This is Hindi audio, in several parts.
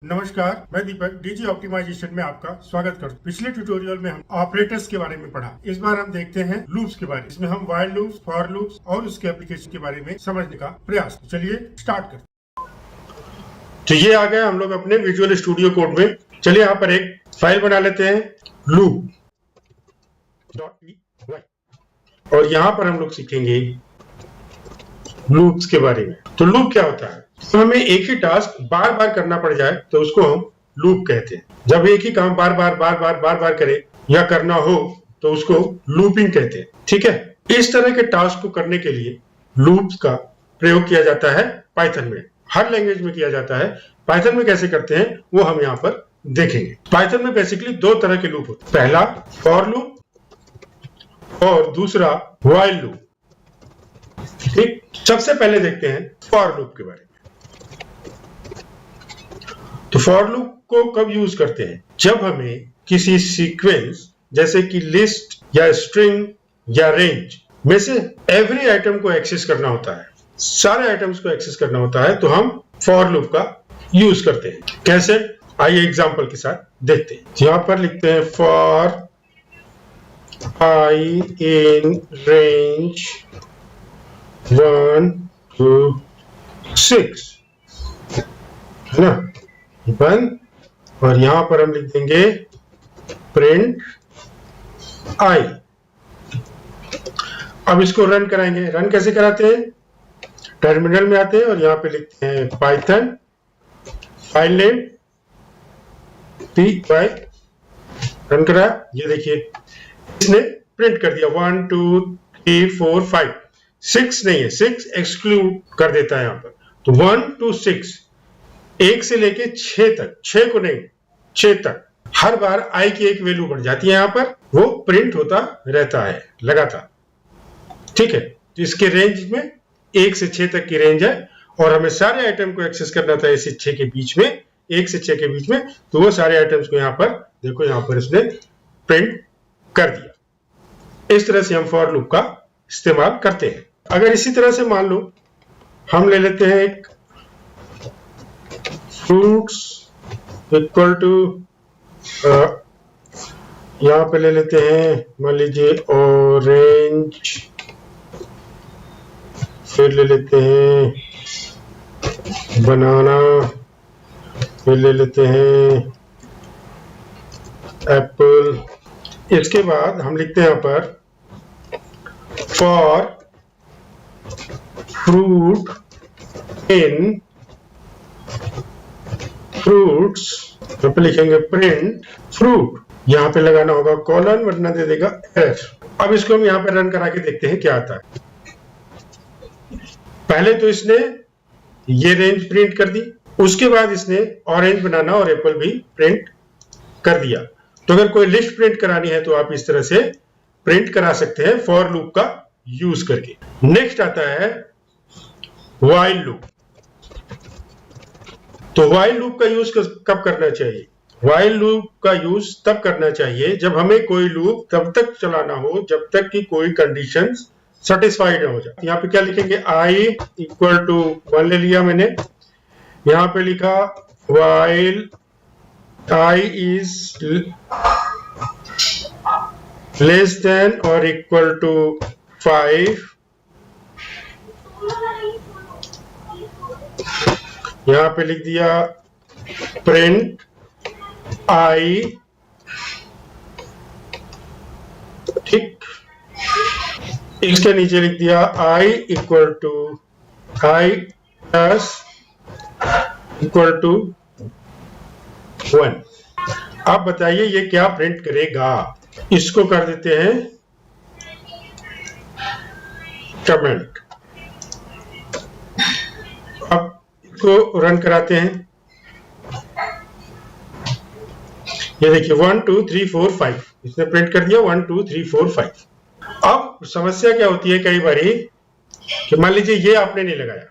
नमस्कार, मैं दीपक डीजी ऑप्टिमाइजेशन में आपका स्वागत करता हूँ। पिछले ट्यूटोरियल में हम ऑपरेटर्स के बारे में पढ़ा। इस बार हम देखते हैं लूप्स के बारे में। इसमें हम व्हाइल लूप्स, फॉर लूप्स और उसके एप्लीकेशन के बारे में समझने का प्रयास। चलिए स्टार्ट करते हैं। तो ये आ गया हम लोग अपने विजुअल स्टूडियो कोड में। चलिए यहाँ पर एक फाइल बना लेते हैं लूप और यहाँ पर हम लोग सीखेंगे लूप्स के बारे में। तो लूप क्या होता है? तो हमें एक ही टास्क बार बार करना पड़ जाए तो उसको हम लूप कहते हैं। जब एक ही काम बार बार करे या करना हो तो उसको लूपिंग कहते हैं। ठीक है, इस तरह के टास्क को करने के लिए लूप्स का प्रयोग किया जाता है पाइथन में। हर लैंग्वेज में किया जाता है। पाइथन में कैसे करते हैं वो हम यहाँ पर देखेंगे। पाइथन में बेसिकली दो तरह के लूप होते हैं। पहला फॉर लूप और दूसरा व्हाइल लूप। ठीक, सबसे पहले देखते हैं फॉर लूप के बारे में। तो फॉर लूप को कब यूज करते हैं? जब हमें किसी सीक्वेंस जैसे कि लिस्ट या स्ट्रिंग या रेंज में से एवरी आइटम को एक्सेस करना होता है, सारे आइटम्स को एक्सेस करना होता है, तो हम फॉर लूप का यूज करते हैं। कैसे? आइए एग्जांपल के साथ देखते हैं। यहां पर लिखते हैं for I in range 1 to 6, है ना, 1, और यहां पर हम लिख देंगे प्रिंट आई। अब इसको रन कराएंगे। रन कैसे कराते हैं? टर्मिनल में आते हैं और यहां पे लिखते हैं Python file name py। Run कराया, ये देखिए इसने प्रिंट कर दिया 1 2 3 4 5। 6 नहीं है, 6 एक्सक्लूड कर देता है यहाँ पर। तो 1 to 6, 1 से लेके 6 तक, 6 को नहीं 6 तक, हर बार आई की एक वैल्यू बढ़ जाती है। यहाँ पर वो प्रिंट होता रहता है लगातार। ठीक है, तो इसके रेंज में 1 से 6 तक की रेंज है और हमें सारे आइटम को एक्सेस करना था 1 से 6 के बीच में, 1 से 6 के बीच में। तो वो सारे आइटम्स को यहाँ पर देखो, यहाँ पर इसने प्रिंट कर दिया। इस तरह से हम फॉर लूप का इस्तेमाल करते हैं। अगर इसी तरह से मान लो हम ले लेते हैं एक फ्रूट्स इक्वल टू, यहां पे ले लेते हैं मान लीजिए ऑरेंज, फिर ले लेते हैं बनाना, फिर ले लेते हैं एप्पल। इसके बाद हम लिखते हैं यहां पर फॉर फ्रूट इन फ्रूट्स, यहाँ पे लिखेंगे प्रिंट फ्रूट। यहाँ पे लगाना होगा कॉलन वरना दे देगा एरर। अब इसको हम यहाँ पे रन करा के देखते हैं क्या आता है। पहले तो इसने ये रेंज प्रिंट कर दी, उसके बाद इसने ऑरेंज बनाना और एप्पल भी प्रिंट कर दिया। तो अगर कोई लिस्ट प्रिंट करानी है तो आप इस तरह से प्रिंट करा सकते हैं फॉर लूप का यूज करके। नेक्स्ट आता है व्हाइल लूप। तो व्हाइल लूप का यूज कब करना चाहिए? व्हाइल लूप का यूज तब करना चाहिए जब हमें कोई लूप तब तक चलाना हो जब तक कि कोई कंडीशन सेटिस्फाइड हो जाए। यहाँ पे क्या लिखेंगे? आई इक्वल टू 1 ले लिया मैंने। यहाँ पे लिखा while I is less than और इक्वल टू 5। यहां पे लिख दिया प्रिंट आई। ठीक, इसके नीचे लिख दिया I equal to I plus equal to 1। अब बताइए ये क्या प्रिंट करेगा? इसको कर देते हैं कमेंट। अब को रन कराते हैं। ये देखिए 1 2 3 4 5 इसने प्रिंट कर दिया 1 2 3 4 5। अब समस्या क्या होती है कई बारी कि मान लीजिए ये आपने नहीं लगाया,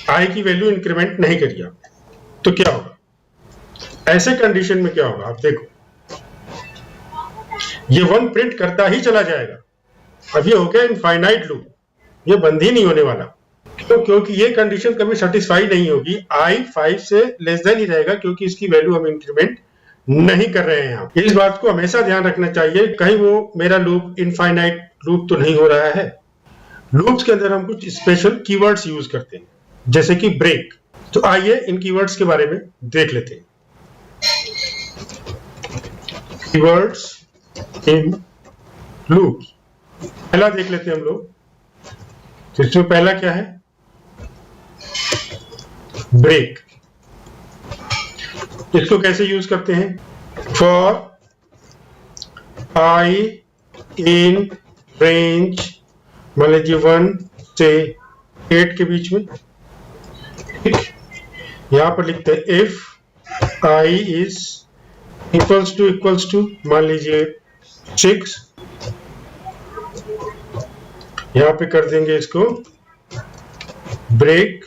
आई की वैल्यू इंक्रीमेंट नहीं करी आपने, तो क्या होगा? ऐसे कंडीशन में क्या होगा? आप देखो ये 1 प्रिंट करता ही चला जाएगा। अब ये हो गया इनफाइनाइट लूप, ये बंद ही नहीं होने वाला। तो क्योंकि ये कंडीशन कभी सेटिस्फाई नहीं होगी, i 5 से लेस देन ही रहेगा क्योंकि इसकी वैल्यू हम इंक्रीमेंट नहीं कर रहे हैं। हम इस बात को हमेशा ध्यान रखना चाहिए, कहीं वो मेरा लूप इनफाइनाइट लूप तो नहीं हो रहा है। लूप्स के अंदर हम कुछ स्पेशल कीवर्ड्स यूज करते हैं, जैसे कि ब्रेक। तो आइए इन कीवर्ड्स के बारे में देख लेते हैं। कीवर्ड्स इन लूप्स, पहला देख लेते हैं हम लोग। तो इसमें पहला क्या है? ब्रेक। इसको कैसे यूज करते हैं? फॉर आई इन रेंज, मान लीजिए 1 से 8 के बीच में, यहां पर लिखते हैं if i is equals to मान लीजिए 6, यहां पे कर देंगे इसको ब्रेक,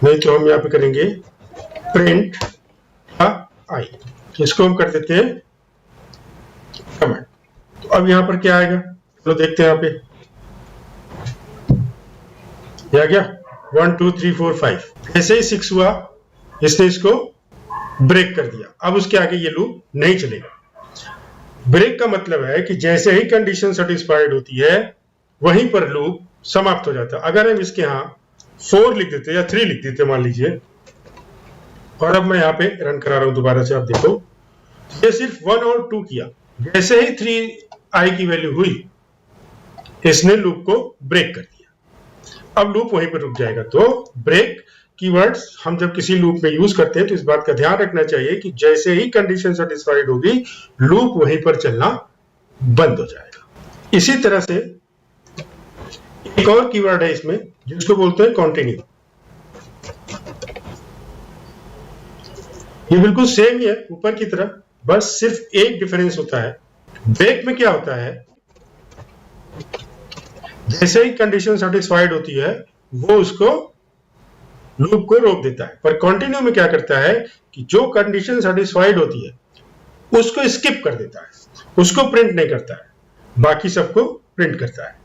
नहीं तो हम यहां पे करेंगे प्रिंट आई। इसको हम कर देते हैं कमेंट। तो अब यहां पर क्या आएगा, चलो देखते हैं। यहां पे आ गया 1 2 3 4 5। ऐसे ही 6 हुआ, इसने इसको ब्रेक कर दिया। अब उसके आगे ये लूप नहीं चलेगा। ब्रेक का मतलब है कि जैसे ही कंडीशन सेटिस्फाइड होती है वहीं पर लूप समाप्त हो जाता है। अगर हम इसके यहां 4 लिख देते या 3 लिख देते मान लीजिए, और अब मैं यहां पे रन करा रहा हूं दोबारा से, आप देखो ये सिर्फ 1 और 2 किया। जैसे ही 3i की वैल्यू हुई, इसने लूप को ब्रेक कर दिया। अब लूप वहीं पर रुक जाएगा। तो ब्रेक कीवर्ड्स हम जब किसी लूप में यूज करते हैं तो इस बात का ध्यान रखना चाहिए कि जैसे ही कंडीशन सेटिस्फाइड होगी, लूप वहीं पर चलना बंद हो जाएगा। इसी तरह से एक और कीवर्ड है इसमें जिसको बोलते हैं कंटिन्यू। ये बिल्कुल सेम ही है ऊपर की तरह, बस सिर्फ एक डिफरेंस होता है। ब्रेक में क्या होता है, जैसे ही कंडीशन सेटिस्फाइड होती है वो उसको लूप को रोक देता है। पर कंटिन्यू में क्या करता है कि जो कंडीशन सेटिस्फाइड होती है उसको स्किप कर देता है, उसको प्रिंट नहीं करता है, बाकी सबको प्रिंट करता है।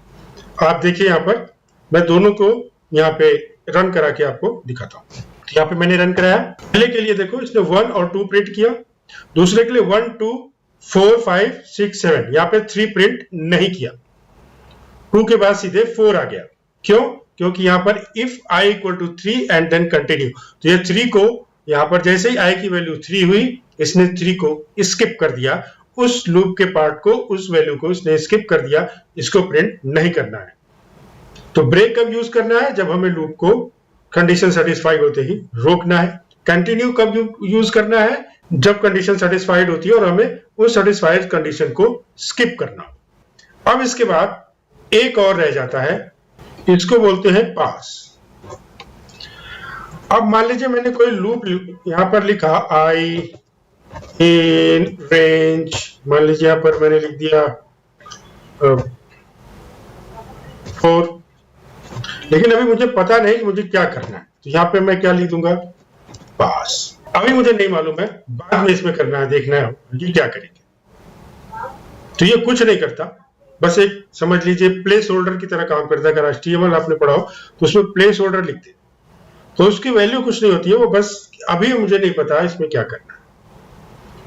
आप देखिए यहां पर मैं दोनों को यहां पे रन करा के आपको दिखाता हूं। यहां पे मैंने रन कराया। पहले के लिए देखो इसने 1 और 2 प्रिंट किया, दूसरे के लिए 1 2 4 5 6 7, यहां पे 3 प्रिंट नहीं किया। 2 के बाद सीधे 4 आ गया। क्यों? क्योंकि यहां पर if i equal to 3 and then continue, तो ये 3 को यहां पर जैसे ही i की वैल्यू 3 हुई, इसने 3 को स्किप कर दिया, उस लूप के पार्ट को, उस वैल्यू को इसने स्किप कर दिया, इसको प्रिंट नहीं करना है। तो ब्रेक कब यूज करना है? जब हमें लूप को कंडीशन सेटिस्फाइड होते ही रोकना है। कंटिन्यू कब यूज करना है? जब कंडीशन सेटिस्फाइड होती है और हमें उस सेटिस्फाइड कंडीशन को स्किप करना। अब इसके बाद एक और रह जाता है, इसको बोलते हैं पास। अब मान लीजिए मैंने कोई लूप यहां पर लिखा आई इन रेंज, मान लीजिए यहां पर मैंने लिख दिया 4, लेकिन अभी मुझे पता नहीं कि मुझे क्या करना है। तो यहां पे मैं क्या लिख दूंगा? पास। अभी मुझे नहीं मालूम है, बाद में इसमें करना है, देखना है कि क्या करेंगे। तो ये कुछ नहीं करता, बस एक समझ लीजिए प्लेस होल्डर की तरह काम करता है। अगर HTML आपने पढ़ा हो तो उसमें प्लेस होल्डर लिखते हैं, तो उसकी वैल्यू कुछ नहीं होती है, वो बस अभी मुझे नहीं पता इसमें क्या करना है,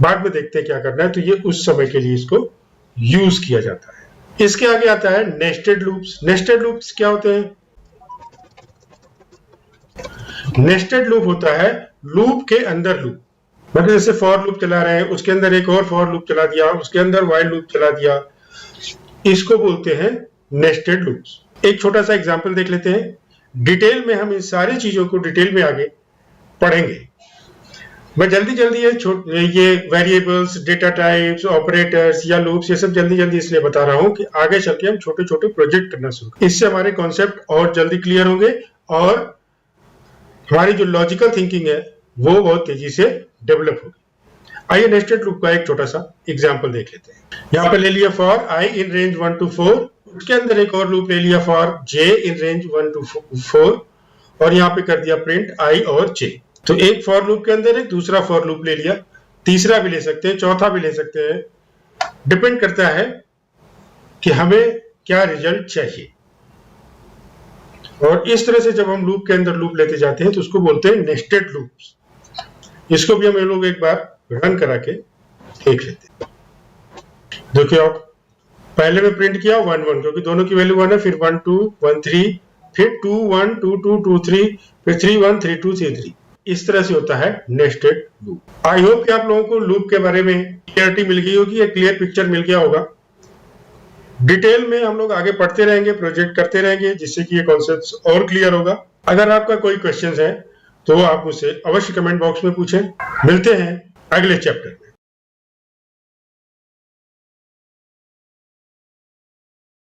बाद में देखते हैं क्या करना है। तो ये उस समय के लिए इसको यूज किया जाता है। इसके आगे आता है नेस्टेड लूप्स। नेस्टेड लूप्स क्या होते हैं? नेस्टेड लूप होता है लूप के अंदर लूप। मतलब जैसे फॉर लूप चला रहे हैं, उसके अंदर एक और फॉर लूप चला दिया, उसके अंदर व्हाइल लूप चला दिया, इसको बोलते हैं नेस्टेड लूप्स। एक छोटा सा एग्जांपल देख लेते हैं। डिटेल में हम इन सारी चीजों को डिटेल में आगे पढ़ेंगे। मैं जल्दी ये वेरिएबल्स, डेटा टाइप्स, ऑपरेटर्स या लूप्स, ये सब जल्दी इसलिए बता रहा हूं कि आगे चल के हम छोटे छोटे प्रोजेक्ट करना शुरू करें। इससे हमारे कॉन्सेप्ट और जल्दी क्लियर होंगे और हमारी जो लॉजिकल थिंकिंग है वो बहुत तेजी से डेवलप होगी। आइए नेस्टेड लूप का एक छोटा सा एग्जांपल देख लेते हैं। यहाँ पे ले लिया for i in range 1 to 4, उसके अंदर एक और लूप ले लिया for j in range 1 to 4, और यहाँ पे कर दिया प्रिंट i और j। तो एक फॉर लूप के अंदर एक दूसरा फॉर लूप ले लिया, तीसरा भी ले सकते हैं, चौथा भी ले सकते हैं, डिपेंड करता है कि हमें क्या रिजल्ट चाहिए। और इस तरह से जब हम लूप के अंदर लूप लेते जाते हैं तो उसको बोलते हैं नेस्टेड लूप्स। इसको भी हम लोग एक बार रन करा के देख लेते हैं। देखिए आप, पहले में प्रिंट किया 1 1 क्योंकि दोनों की वैल्यू 1 है, फिर 1 2 1 3, फिर 2 1 2 2 2 3, फिर 3 1 3 2 3 3। इस तरह से होता है नेस्टेड लूप। आई होप कि आप लोगों को लूप के बारे में क्लियरिटी मिल गई होगी, एक क्लियर पिक्चर मिल गया होगा। डिटेल में हम लोग आगे पढ़ते रहेंगे, प्रोजेक्ट करते रहेंगे, जिससे कि ये कॉन्सेप्ट और क्लियर होगा। अगर आपका कोई क्वेश्चन है तो आप मुझसे अवश्य कमेंट बॉक्स में पूछें। मिलते हैं अगले चैप्टर।